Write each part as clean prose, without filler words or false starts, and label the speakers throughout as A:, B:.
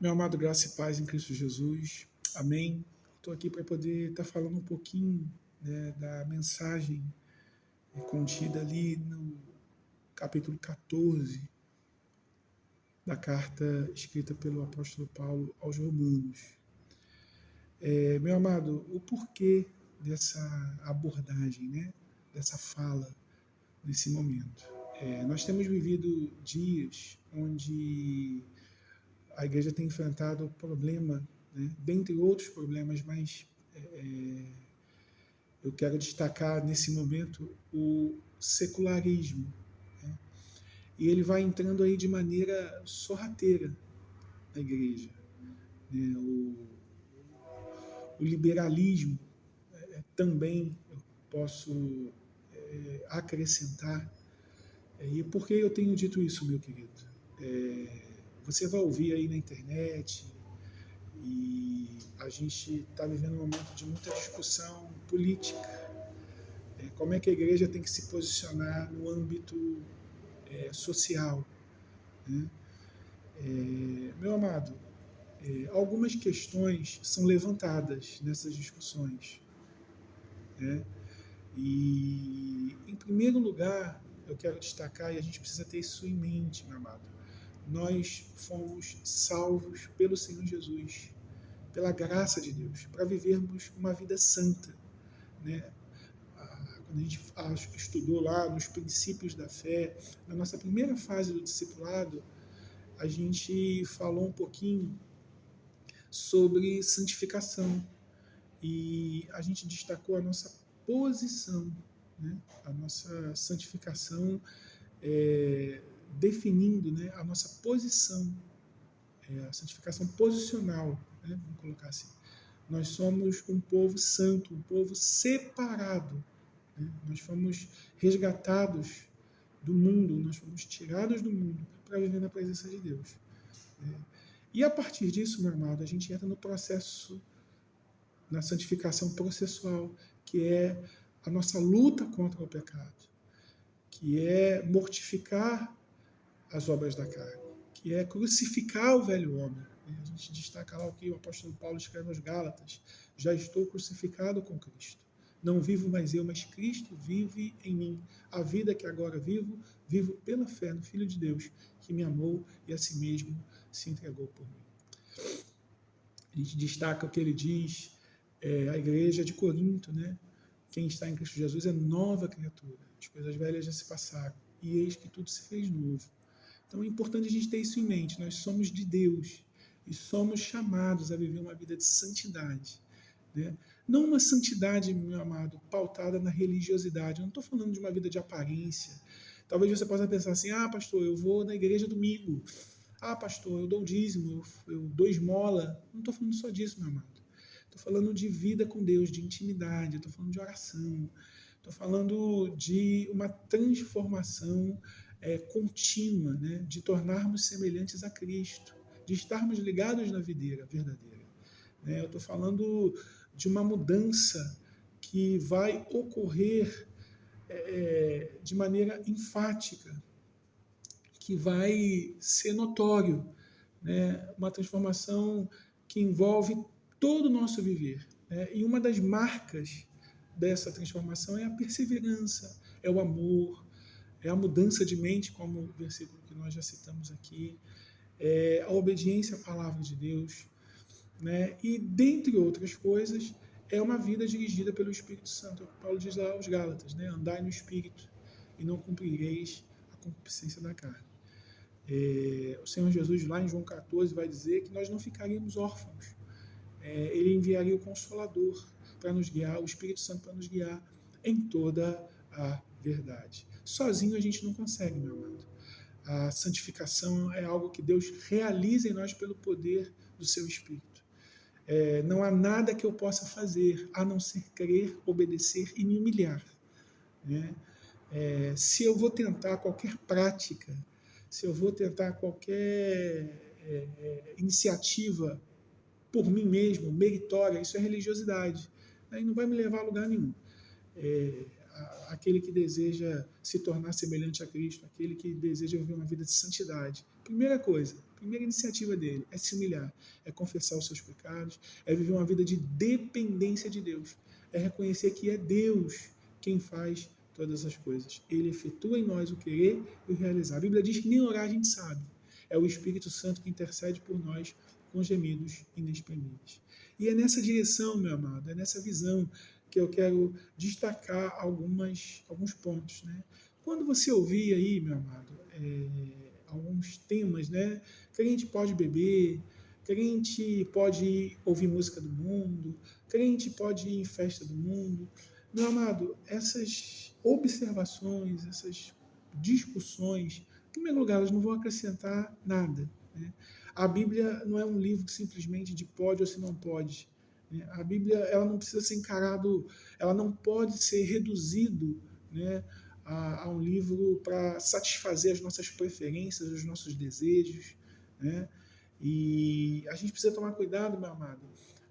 A: Meu amado, graça e paz em Cristo Jesus. Amém. Estou aqui para poder estar falando um pouquinho, né, da mensagem contida ali no capítulo 14 da carta escrita pelo apóstolo Paulo aos Romanos. Meu amado, o porquê dessa abordagem, né, dessa fala nesse momento? Nós temos vivido dias onde a igreja tem enfrentado o problema, né, dentre outros problemas, mas eu quero destacar nesse momento o secularismo. Né? E ele vai entrando aí de maneira sorrateira na igreja. Né? O liberalismo também eu posso acrescentar. E por que eu tenho dito isso, meu querido? Você vai ouvir aí na internet, e a gente está vivendo um momento de muita discussão política. Como é que a igreja tem que se posicionar no âmbito social. Né? Meu amado, algumas questões são levantadas nessas discussões. Né? E, em primeiro lugar, eu quero destacar, e a gente precisa ter isso em mente, meu amado, nós fomos salvos pelo Senhor Jesus, pela graça de Deus, para vivermos uma vida santa. Né? Quando a gente estudou lá nos princípios da fé, na nossa primeira fase do discipulado, a gente falou um pouquinho sobre santificação e a gente destacou a nossa posição, né? A nossa santificação definindo, né, a nossa posição, a santificação posicional, né? Vamos colocar assim. Nós somos um povo santo, um povo separado. Né? Nós fomos resgatados do mundo, nós fomos tirados do mundo para viver na presença de Deus. E a partir disso, meu amado, a gente entra no processo, na santificação processual, que é a nossa luta contra o pecado, que é mortificar as obras da carne, que é crucificar o velho homem. A gente destaca lá o que o apóstolo Paulo escreve aos Gálatas: já estou crucificado com Cristo. Não vivo mais eu, mas Cristo vive em mim. A vida que agora vivo, vivo pela fé no Filho de Deus, que me amou e a si mesmo se entregou por mim. A gente destaca o que ele diz, a igreja de Corinto, né? Quem está em Cristo Jesus é nova criatura. As coisas velhas já se passaram e eis que tudo se fez novo. Então é importante a gente ter isso em mente. Nós somos de Deus e somos chamados a viver uma vida de santidade. Né? Não uma santidade, meu amado, pautada na religiosidade. Eu não estou falando de uma vida de aparência. Talvez você possa pensar assim: ah, pastor, eu vou na igreja domingo. Ah, pastor, eu dou dízimo, eu dou esmola. Não estou falando só disso, meu amado. Estou falando de vida com Deus, de intimidade. Estou falando de oração. Estou falando de uma transformação contínua, né? De tornarmos semelhantes a Cristo, de estarmos ligados na videira verdadeira. Né? Eu estou falando de uma mudança que vai ocorrer de maneira enfática, que vai ser notório, né? Uma transformação que envolve todo o nosso viver. Né? E uma das marcas dessa transformação é a perseverança, é o amor, é a mudança de mente, como o versículo que nós já citamos aqui, é a obediência à palavra de Deus, né? E, dentre outras coisas, é uma vida dirigida pelo Espírito Santo. Paulo diz lá aos Gálatas, né? Andai no Espírito e não cumprireis a concupiscência da carne. O Senhor Jesus, lá em João 14, vai dizer que nós não ficaríamos órfãos. Ele enviaria o Consolador para nos guiar, o Espírito Santo para nos guiar em toda a verdade. Sozinho a gente não consegue, meu amado. A santificação é algo que Deus realiza em nós pelo poder do seu Espírito. Não há nada que eu possa fazer a não ser crer, obedecer e me humilhar. Né? Se eu vou tentar qualquer prática, se eu vou tentar qualquer iniciativa por mim mesmo, meritória, isso é religiosidade. Aí não vai me levar a lugar nenhum. Aquele que deseja se tornar semelhante a Cristo, aquele que deseja viver uma vida de santidade. Primeira coisa, primeira iniciativa dele é se humilhar, é confessar os seus pecados, é viver uma vida de dependência de Deus, é reconhecer que é Deus quem faz todas as coisas. Ele efetua em nós o querer e o realizar. A Bíblia diz que nem orar a gente sabe. É o Espírito Santo que intercede por nós com gemidos inexprimíveis. E é nessa direção, meu amado, é nessa visão que eu quero destacar alguns pontos. Né? Quando você ouvir aí, meu amado, alguns temas, né? Crente pode beber, crente pode ouvir música do mundo, crente pode ir em festa do mundo. Meu amado, essas observações, essas discussões, em primeiro lugar, elas não vão acrescentar nada. Né? A Bíblia não é um livro simplesmente de pode ou se não pode. Né? A Bíblia ela não precisa ser encarado, ela não pode ser reduzido, né, a um livro para satisfazer as nossas preferências, os nossos desejos. Né? E a gente precisa tomar cuidado, meu amado,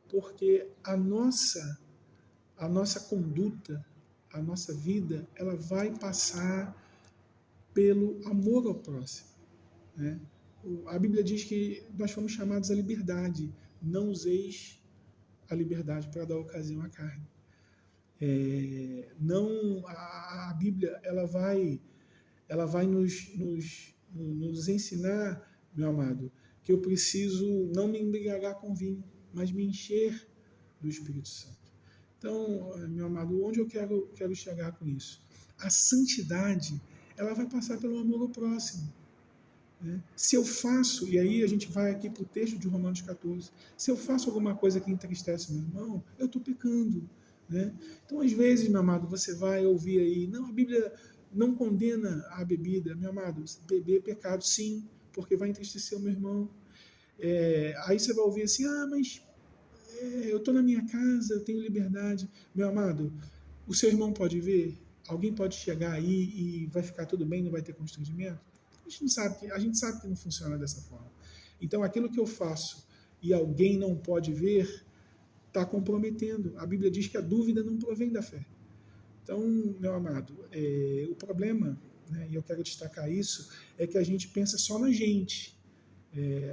A: porque a nossa conduta, a nossa vida, ela vai passar pelo amor ao próximo. Né? A Bíblia diz que nós fomos chamados à liberdade. Não useis a liberdade para dar ocasião à carne. Não, a Bíblia ela vai nos ensinar, meu amado, que eu preciso não me embriagar com vinho, mas me encher do Espírito Santo. Então, meu amado, onde eu quero chegar com isso? A santidade, ela vai passar pelo amor ao próximo. Né? Se eu faço, e aí a gente vai aqui para o texto de Romanos 14, se eu faço alguma coisa que entristece meu irmão, eu estou pecando. Né? Então, às vezes, meu amado, você vai ouvir aí, não, a Bíblia não condena a bebida, meu amado, beber é pecado, sim, porque vai entristecer o meu irmão. Aí você vai ouvir assim, mas eu estou na minha casa, eu tenho liberdade. Meu amado, o seu irmão pode ver? Alguém pode chegar aí e vai ficar tudo bem, não vai ter constrangimento? A gente sabe que não funciona dessa forma. Então, aquilo que eu faço e alguém não pode ver, está comprometendo. A Bíblia diz que a dúvida não provém da fé. Então, meu amado, o problema, né, e eu quero destacar isso, é que a gente pensa só na gente.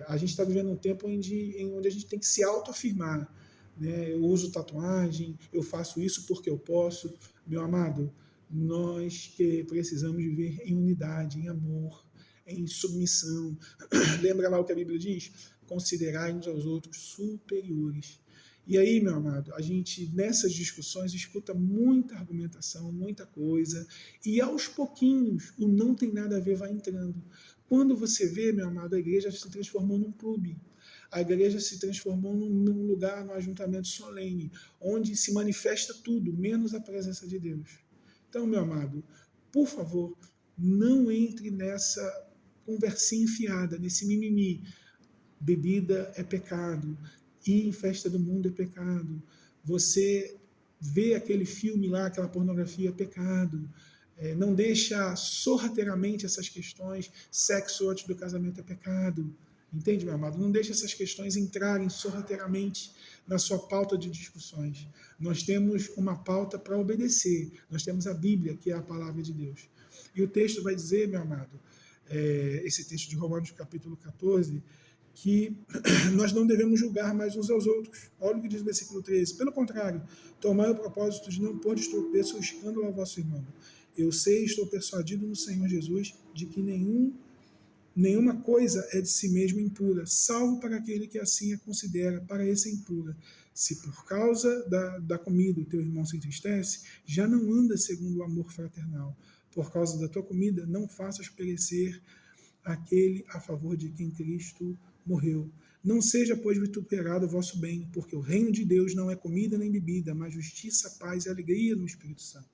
A: A gente está vivendo um tempo onde a gente tem que se autoafirmar. Né? Eu uso tatuagem, eu faço isso porque eu posso. Meu amado, nós que precisamos viver em unidade, em amor, em submissão. Lembra lá o que a Bíblia diz? Considerai uns aos outros superiores. E aí, meu amado, a gente nessas discussões escuta muita argumentação, muita coisa, e aos pouquinhos o não tem nada a ver vai entrando. Quando você vê, meu amado, a igreja se transformou num clube. A igreja se transformou num lugar, num ajuntamento solene, onde se manifesta tudo, menos a presença de Deus. Então, meu amado, por favor, não entre nessa conversinha enfiada, nesse mimimi. Bebida é pecado, ir em festa do mundo é pecado, você vê aquele filme lá, aquela pornografia é pecado, não deixa sorrateiramente essas questões, sexo antes do casamento é pecado, entende, meu amado? Não deixa essas questões entrarem sorrateiramente na sua pauta de discussões. Nós temos uma pauta para obedecer, nós temos a Bíblia, que é a palavra de Deus. E o texto vai dizer, meu amado, esse texto de Romanos capítulo 14, que nós não devemos julgar mais uns aos outros. Olha o que diz o versículo 13. Pelo contrário, tomai o propósito de não pôr de tropeço ou escândalo ao vosso irmão. Eu sei, estou persuadido no Senhor Jesus, de que nenhuma coisa é de si mesmo impura, salvo para aquele que assim a considera, para esse é impura. Se por causa da comida o teu irmão se entristece, já não anda segundo o amor fraternal. Por causa da tua comida, não faças perecer aquele a favor de quem Cristo morreu. Não seja, pois, vituperado o vosso bem, porque o reino de Deus não é comida nem bebida, mas justiça, paz e alegria no Espírito Santo.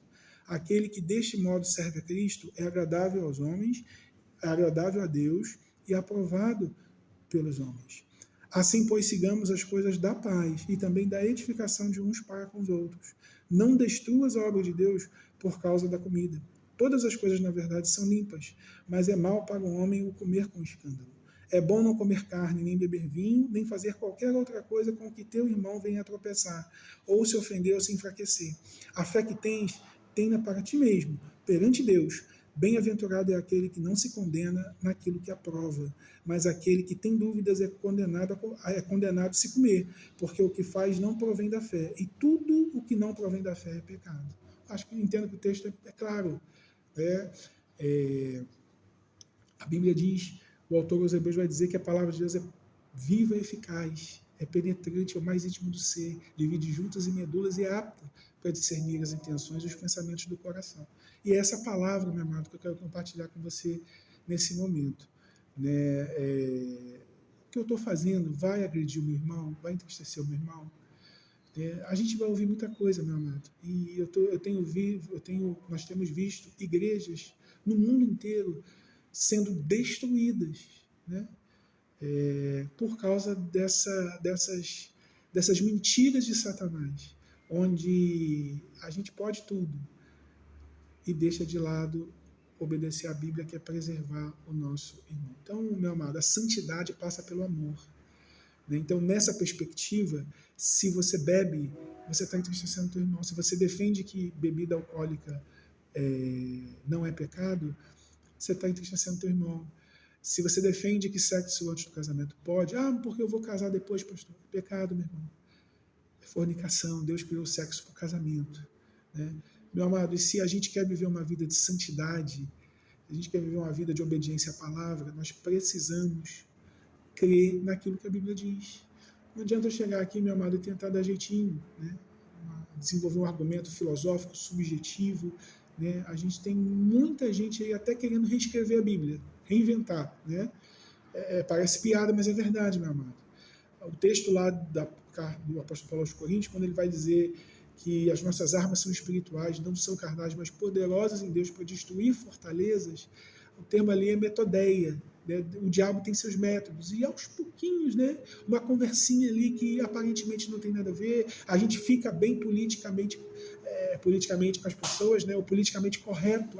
A: Aquele que deste modo serve a Cristo é agradável aos homens, é agradável a Deus e aprovado pelos homens. Assim, pois, sigamos as coisas da paz e também da edificação de uns para com os outros. Não destruas a obra de Deus por causa da comida. Todas as coisas, na verdade, são limpas, mas é mal para o homem o comer com escândalo. É bom não comer carne, nem beber vinho, nem fazer qualquer outra coisa com que teu irmão venha a tropeçar, ou se ofender ou se enfraquecer. A fé que tens, tenha para ti mesmo, perante Deus. Bem-aventurado é aquele que não se condena naquilo que aprova, mas aquele que tem dúvidas é condenado se comer, porque o que faz não provém da fé, e tudo o que não provém da fé é pecado. Acho que entendo que o texto é claro. Né? É, a Bíblia diz, o autor aos Hebreus vai dizer que a palavra de Deus é viva e eficaz, é penetrante, é o mais íntimo do ser, divide juntas e medulas e é apta para discernir as intenções e os pensamentos do coração. E é essa palavra, meu amado, que eu quero compartilhar com você nesse momento. Né? O que eu estou fazendo vai agredir o meu irmão? Vai entristecer o meu irmão? A gente vai ouvir muita coisa, meu amado. E nós temos visto igrejas no mundo inteiro sendo destruídas, né? Por causa dessas mentiras de Satanás, onde a gente pode tudo e deixa de lado obedecer à Bíblia, que é preservar o nosso irmão. Então, meu amado, a santidade passa pelo amor. Né? Então, nessa perspectiva, se você bebe, você está entristecendo o teu irmão. Se você defende que bebida alcoólica não é pecado, você está entristecendo o teu irmão. Se você defende que sexo antes do casamento pode, porque eu vou casar depois, pastor. Pecado, meu irmão. É fornicação. Deus criou o sexo para o casamento. Né? Meu amado, e se a gente quer viver uma vida de santidade, se a gente quer viver uma vida de obediência à palavra, nós precisamos crer naquilo que a Bíblia diz. Não adianta eu chegar aqui, meu amado, e tentar dar jeitinho, né? Desenvolver um argumento filosófico, subjetivo. Né? A gente tem muita gente aí até querendo reescrever a Bíblia, reinventar. Né? Parece piada, mas é verdade, meu amado. O texto lá do apóstolo Paulo aos Coríntios, quando ele vai dizer que as nossas armas são espirituais, não são carnais, mas poderosas em Deus para destruir fortalezas, o termo ali é metodeia. Né? O diabo tem seus métodos, e aos pouquinhos, né? Uma conversinha ali que aparentemente não tem nada a ver, a gente fica bem politicamente com as pessoas, né? O politicamente correto.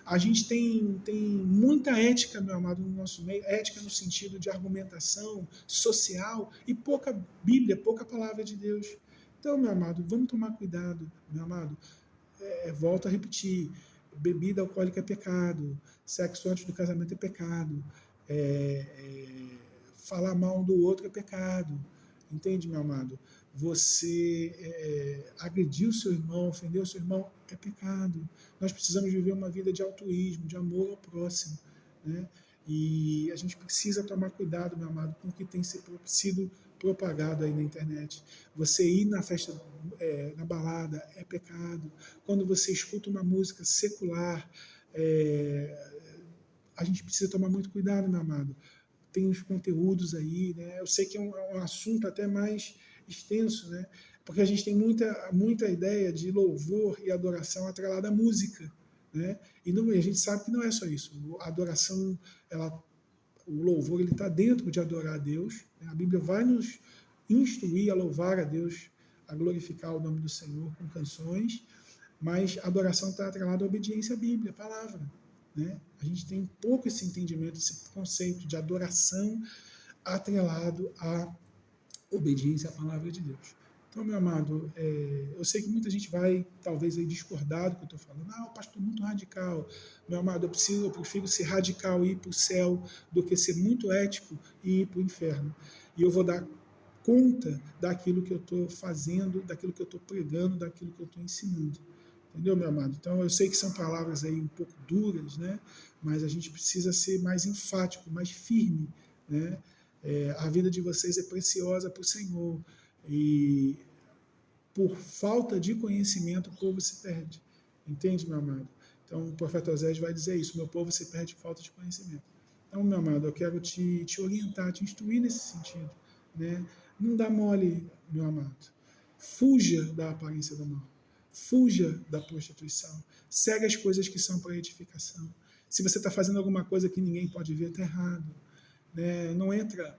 A: A gente tem muita ética, meu amado, no nosso meio, ética no sentido de argumentação social, e pouca Bíblia, pouca palavra de Deus. Então, meu amado, vamos tomar cuidado, meu amado. Volto a repetir, bebida alcoólica é pecado, sexo antes do casamento é pecado, falar mal do outro é pecado, entende, meu amado? Você agredir o seu irmão, ofender o seu irmão é pecado. Nós precisamos viver uma vida de altruísmo, de amor ao próximo, né? E a gente precisa tomar cuidado, meu amado, com o que tem sido propagado aí na internet. Você ir na festa, na balada, é pecado. Quando você escuta uma música secular, a gente precisa tomar muito cuidado, meu amado. Tem os conteúdos aí, né? Eu sei que é um assunto até mais extenso, né? Porque a gente tem muita ideia de louvor e adoração atrelada à música, né? E a gente sabe que não é só isso. A adoração, o louvor, ele está dentro de adorar a Deus. Né? A Bíblia vai nos instruir a louvar a Deus, a glorificar o nome do Senhor com canções, mas a adoração está atrelada à obediência à Bíblia, à palavra. Né? A gente tem pouco esse entendimento, esse conceito de adoração atrelado à obediência à palavra de Deus. Então, meu amado, eu sei que muita gente vai, talvez, aí, discordar do que eu estou falando. Pastor, muito radical. Meu amado, eu prefiro ser radical e ir para o céu do que ser muito ético e ir para o inferno. E eu vou dar conta daquilo que eu estou fazendo, daquilo que eu estou pregando, daquilo que eu estou ensinando. Entendeu, meu amado? Então, eu sei que são palavras aí um pouco duras, né? Mas a gente precisa ser mais enfático, mais firme, né? A vida de vocês é preciosa para o Senhor. E por falta de conhecimento, o povo se perde. Entende, meu amado? Então, o profeta Osés vai dizer isso: meu povo se perde por falta de conhecimento. Então, meu amado, eu quero te orientar, te instruir nesse sentido. Né? Não dá mole, meu amado. Fuja da aparência do mal. Fuja da prostituição. Segue as coisas que são para edificação. Se você está fazendo alguma coisa que ninguém pode ver, está errado. Né? Não entra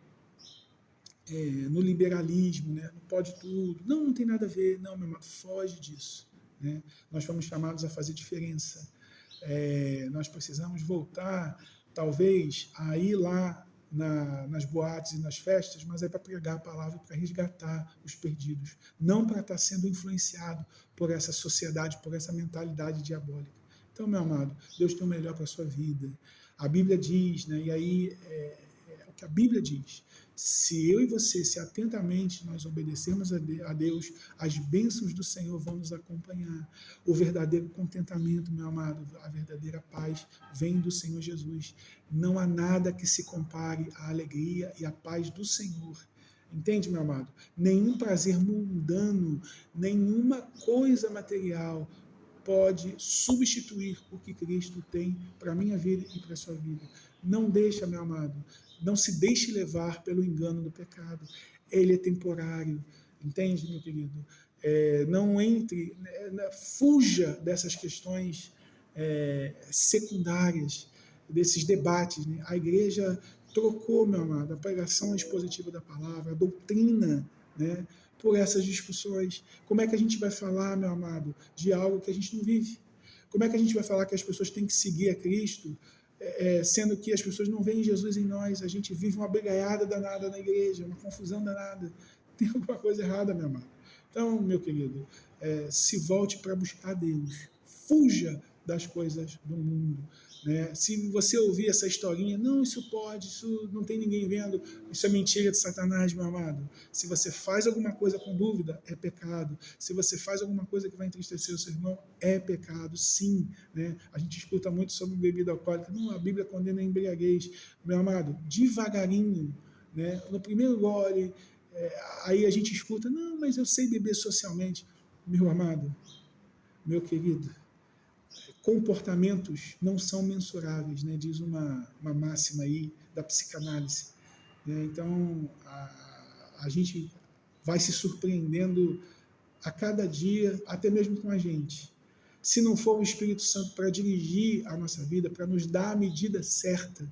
A: no liberalismo, né? Não pode tudo. Não tem nada a ver. Não, meu irmão, foge disso. Né? Nós fomos chamados a fazer diferença. Nós precisamos voltar, talvez, a ir lá nas boates e nas festas, mas é para pregar a palavra, para resgatar os perdidos, não para estar sendo influenciado por essa sociedade, por essa mentalidade diabólica. Então, meu amado, Deus tem o melhor para a sua vida. A Bíblia diz, né, e aí é o que a Bíblia diz, se eu e você, se atentamente nós obedecermos a Deus, as bênçãos do Senhor vão nos acompanhar. O verdadeiro contentamento, meu amado, a verdadeira paz vem do Senhor Jesus. Não há nada que se compare à alegria e à paz do Senhor. Entende, meu amado? Nenhum prazer mundano, nenhuma coisa material pode substituir o que Cristo tem para a minha vida e para a sua vida. Não deixa, meu amado, não se deixe levar pelo engano do pecado. Ele é temporário, entende, meu querido? Não entre, fuja dessas questões secundárias, desses debates. Né? A igreja trocou, meu amado, a pregação expositiva da palavra, a doutrina, né, por essas discussões. Como é que a gente vai falar, meu amado, de algo que a gente não vive? Como é que a gente vai falar que as pessoas têm que seguir a Cristo, sendo que as pessoas não veem Jesus em nós? A gente vive uma brigaiada danada na igreja, uma confusão danada. Tem alguma coisa errada, meu amado. Então, meu querido, se volte para buscar Deus. Fuja das coisas do mundo. Né? Se você ouvir essa historinha, não, isso pode, isso não tem ninguém vendo, isso é mentira de Satanás, meu amado. Se você faz alguma coisa com dúvida, é pecado. Se você faz alguma coisa que vai entristecer o seu irmão, é pecado, sim. Né? A gente escuta muito sobre bebida alcoólica, não, a Bíblia condena a embriaguez. Meu amado, devagarinho, né? No primeiro gole, aí a gente escuta, não, mas eu sei beber socialmente. Meu amado, meu querido, comportamentos não são mensuráveis, né? Diz uma máxima aí da psicanálise. Né? Então, a gente vai se surpreendendo a cada dia, até mesmo com a gente. Se não for o Espírito Santo para dirigir a nossa vida, para nos dar a medida certa,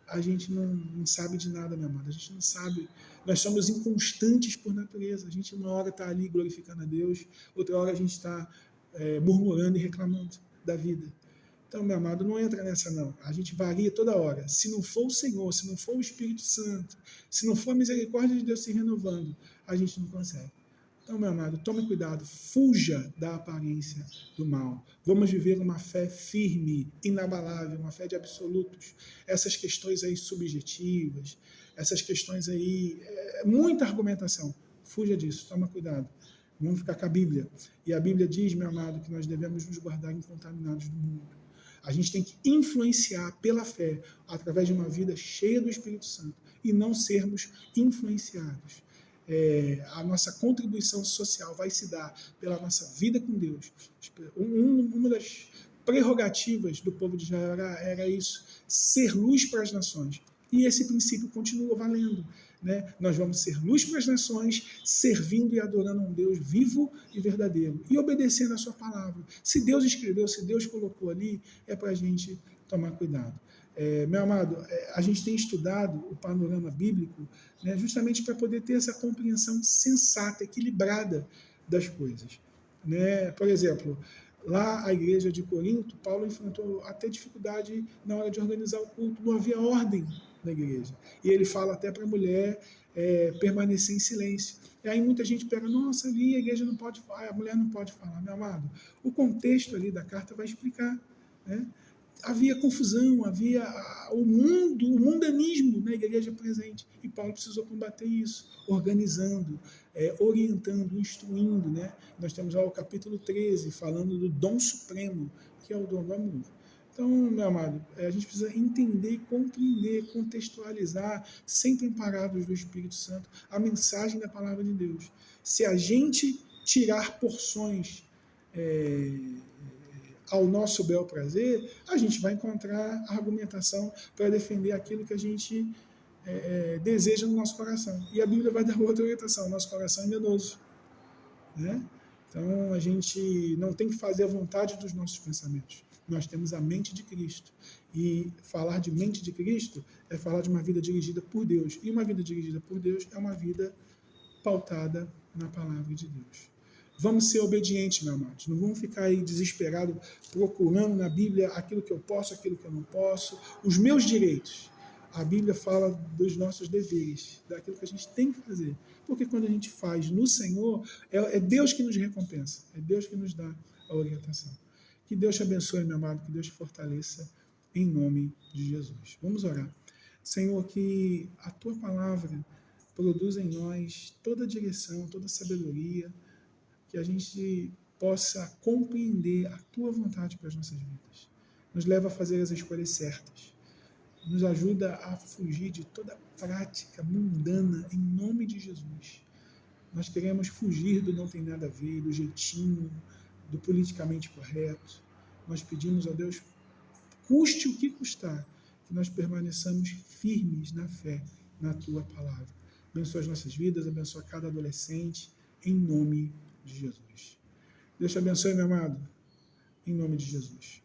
A: a gente não sabe de nada, meu amado. A gente não sabe. Nós somos inconstantes por natureza. A gente uma hora está ali glorificando a Deus, outra hora a gente está murmurando e reclamando da vida. Então, meu amado, não entra nessa não. A gente varia toda hora. Se não for o Senhor, se não for o Espírito Santo, se não for a misericórdia de Deus se renovando, a gente não consegue. Então, meu amado, tome cuidado, fuja da aparência do mal. Vamos viver uma fé firme, inabalável, uma fé de absolutos. Essas questões aí subjetivas, essas questões aí, muita argumentação. Fuja disso, toma cuidado. Vamos ficar com a Bíblia. E a Bíblia diz, meu amado, que nós devemos nos guardar incontaminados do mundo. A gente tem que influenciar pela fé, através de uma vida cheia do Espírito Santo, e não sermos influenciados. A nossa contribuição social vai se dar pela nossa vida com Deus. Uma das prerrogativas do povo de Israel era isso, ser luz para as nações. E esse princípio continua valendo. Né? Nós vamos ser luz para as nações, servindo e adorando um Deus vivo e verdadeiro, e obedecendo a sua palavra. Se Deus escreveu, se Deus colocou ali, é para a gente tomar cuidado. Meu amado, a gente tem estudado o panorama bíblico, né, justamente para poder ter essa compreensão sensata, equilibrada das coisas. Né? Por exemplo, lá a igreja de Corinto, Paulo enfrentou até dificuldade na hora de organizar o culto, não havia ordem na igreja. E ele fala até para a mulher permanecer em silêncio. E aí muita gente pega, nossa, ali a igreja não pode falar, a mulher não pode falar. Meu amado, o contexto ali da carta vai explicar. Né? Havia confusão, havia o mundanismo na igreja presente. E Paulo precisou combater isso, organizando, orientando, instruindo. Né? Nós temos lá o capítulo 13, falando do dom supremo, que é o dom do amor. Então, meu amado, a gente precisa entender, compreender, contextualizar, sempre amparados do Espírito Santo, a mensagem da palavra de Deus. Se a gente tirar porções ao nosso bel prazer, a gente vai encontrar argumentação para defender aquilo que a gente deseja no nosso coração. E a Bíblia vai dar outra orientação, nosso coração é enganoso. Né? Então, a gente não tem que fazer a vontade dos nossos pensamentos. Nós temos a mente de Cristo. E falar de mente de Cristo é falar de uma vida dirigida por Deus. E uma vida dirigida por Deus é uma vida pautada na palavra de Deus. Vamos ser obedientes, meus amados. Não vamos ficar aí desesperados procurando na Bíblia aquilo que eu posso, aquilo que eu não posso, os meus direitos. A Bíblia fala dos nossos deveres, daquilo que a gente tem que fazer. Porque quando a gente faz no Senhor, é Deus que nos recompensa, é Deus que nos dá a orientação. Que Deus te abençoe, meu amado, que Deus te fortaleça, em nome de Jesus. Vamos orar. Senhor, que a tua palavra produza em nós toda direção, toda sabedoria, que a gente possa compreender a tua vontade para as nossas vidas. Nos leva a fazer as escolhas certas. Nos ajuda a fugir de toda prática mundana, em nome de Jesus. Nós queremos fugir do não tem nada a ver, do jeitinho, do politicamente correto. Nós pedimos a Deus, custe o que custar, que nós permaneçamos firmes na fé, na tua palavra. Abençoa as nossas vidas, abençoa cada adolescente, em nome de Jesus. Deus te abençoe, meu amado, em nome de Jesus.